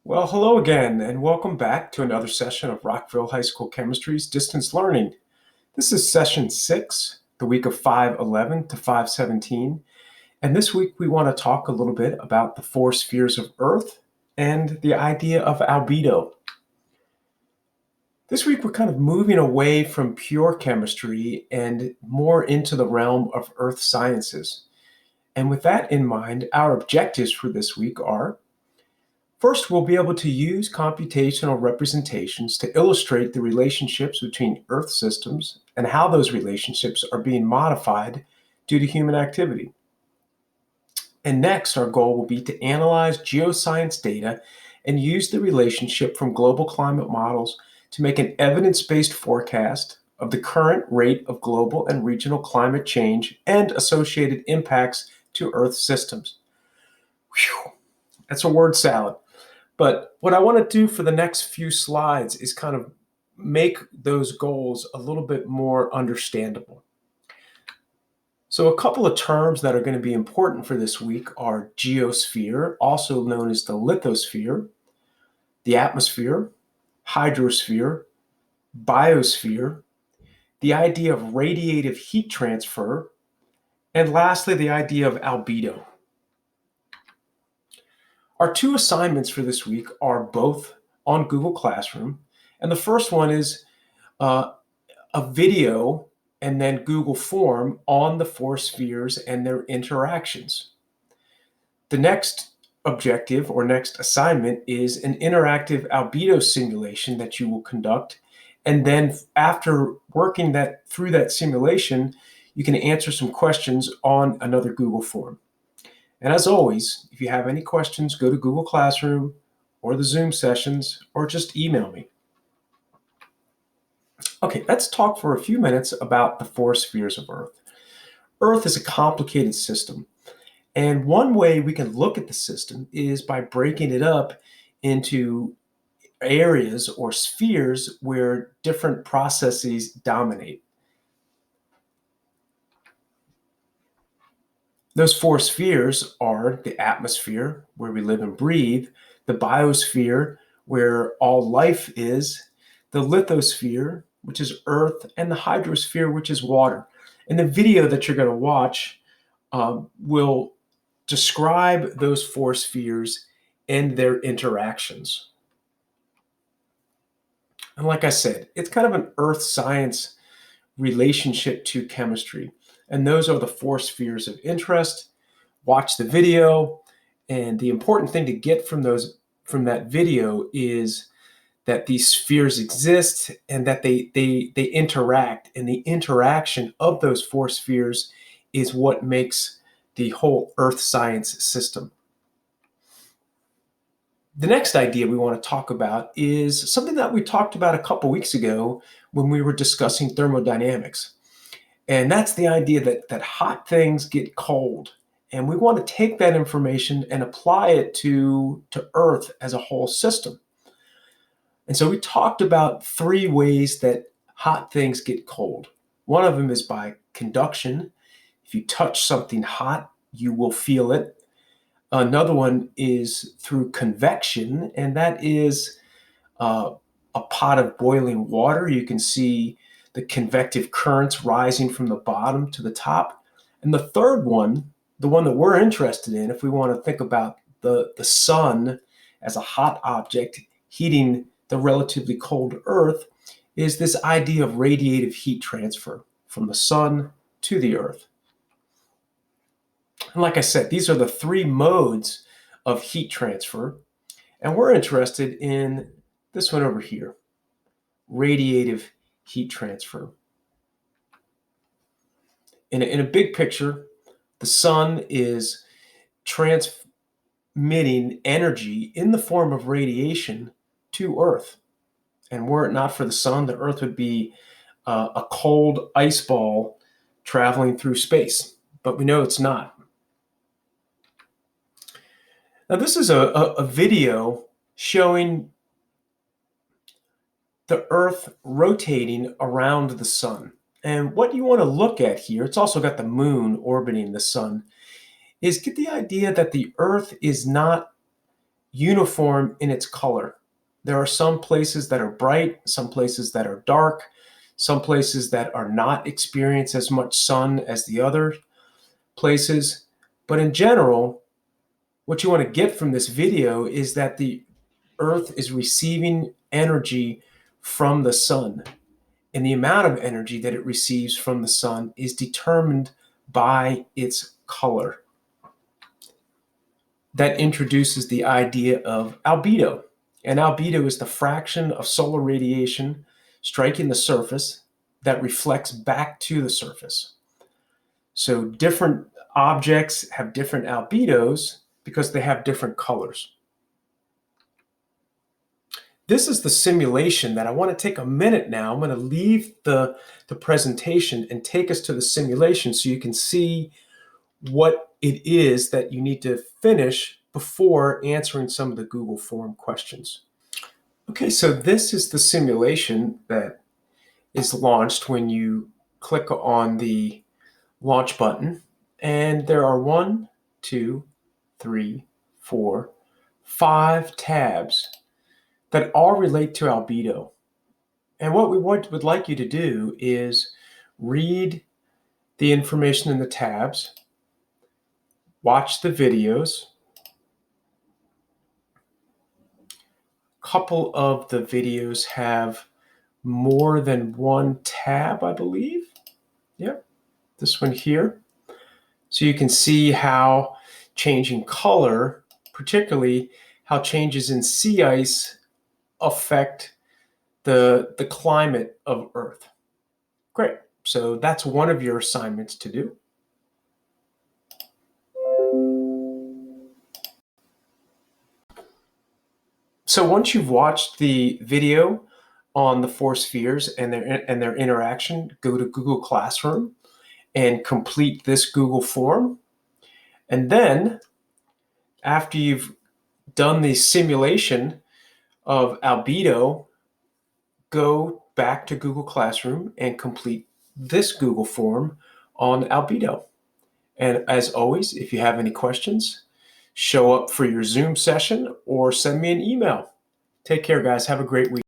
Well, hello again, and welcome back to another session of Rockville High School Chemistry's Distance Learning. This is session 6, the week of 5/11 to 5/17, and this week we want to talk a little bit about the four spheres of Earth and the idea of albedo. This week we're kind of moving away from pure chemistry and more into the realm of Earth sciences. And with that in mind, our objectives for this week are: first, we'll be able to use computational representations to illustrate the relationships between Earth systems and how those relationships are being modified due to human activity. And next, our goal will be to analyze geoscience data and use the relationship from global climate models to make an evidence-based forecast of the current rate of global and regional climate change and associated impacts to Earth systems. Whew, that's a word salad. But what I want to do for the next few slides is kind of make those goals a little bit more understandable. So a couple of terms that are going to be important for this week are geosphere, also known as the lithosphere, the atmosphere, hydrosphere, biosphere, the idea of radiative heat transfer, and lastly, the idea of albedo. Our two assignments for this week are both on Google Classroom. And the first one is a video and then Google Form on the four spheres and their interactions. The next objective or next assignment is an interactive albedo simulation that you will conduct. And then after working through that simulation, you can answer some questions on another Google Form. And as always, if you have any questions, go to Google Classroom or the Zoom sessions, or just email me. Okay, let's talk for a few minutes about the four spheres of Earth. Earth is a complicated system, and one way we can look at the system is by breaking it up into areas or spheres where different processes dominate. Those four spheres are the atmosphere, where we live and breathe, the biosphere, where all life is, the lithosphere, which is Earth, and the hydrosphere, which is water. And the video that you're going to watch will describe those four spheres and their interactions. And like I said, it's kind of an Earth science relationship to chemistry. And those are the four spheres of interest. Watch the video. And the important thing to get from that video is that these spheres exist and that they interact. And the interaction of those four spheres is what makes the whole Earth science system. The next idea we want to talk about is something that we talked about a couple weeks ago when we were discussing thermodynamics. And that's the idea that hot things get cold. And we want to take that information and apply it to Earth as a whole system. And so we talked about three ways that hot things get cold. One of them is by conduction. If you touch something hot, you will feel it. Another one is through convection, and that is a pot of boiling water. You can see the convective currents rising from the bottom to the top. And the third one, the one that we're interested in, if we want to think about the sun as a hot object heating the relatively cold Earth, is this idea of radiative heat transfer from the sun to the Earth. And like I said, these are the three modes of heat transfer. And we're interested in this one over here, radiative heat transfer. In a big picture, the sun is transmitting energy in the form of radiation to Earth. And were it not for the sun, the Earth would be a cold ice ball traveling through space. But we know it's not. Now, this is a video showing the Earth rotating around the sun. And what you want to look at here, it's also got the moon orbiting the sun, is get the idea that the Earth is not uniform in its color. There are some places that are bright, some places that are dark, some places that are not experience as much sun as the other places. But in general, what you want to get from this video is that the Earth is receiving energy from the sun. And the amount of energy that it receives from the sun is determined by its color. That introduces the idea of albedo. And albedo is the fraction of solar radiation striking the surface that reflects back to the surface. So different objects have different albedos because they have different colors. This is the simulation that I want to take a minute now. I'm going to leave the presentation and take us to the simulation so you can see what it is that you need to finish before answering some of the Google form questions. Okay, so this is the simulation that is launched when you click on the launch button. And there are 1, 2, 3, 4, 5 tabs that all relate to albedo. And what we would like you to do is read the information in the tabs, watch the videos. A couple of the videos have more than one tab, I believe. Yep, this one here. So you can see how changing color, particularly how changes in sea ice affect the climate of Earth. Great. So that's one of your assignments to do. So once you've watched the video on the 4 spheres and their interaction, go to Google Classroom and complete this Google form. And then after you've done the simulation of albedo, go back to Google Classroom and complete this Google form on albedo. And as always, if you have any questions, show up for your Zoom session or send me an email. Take care, guys. Have a great week.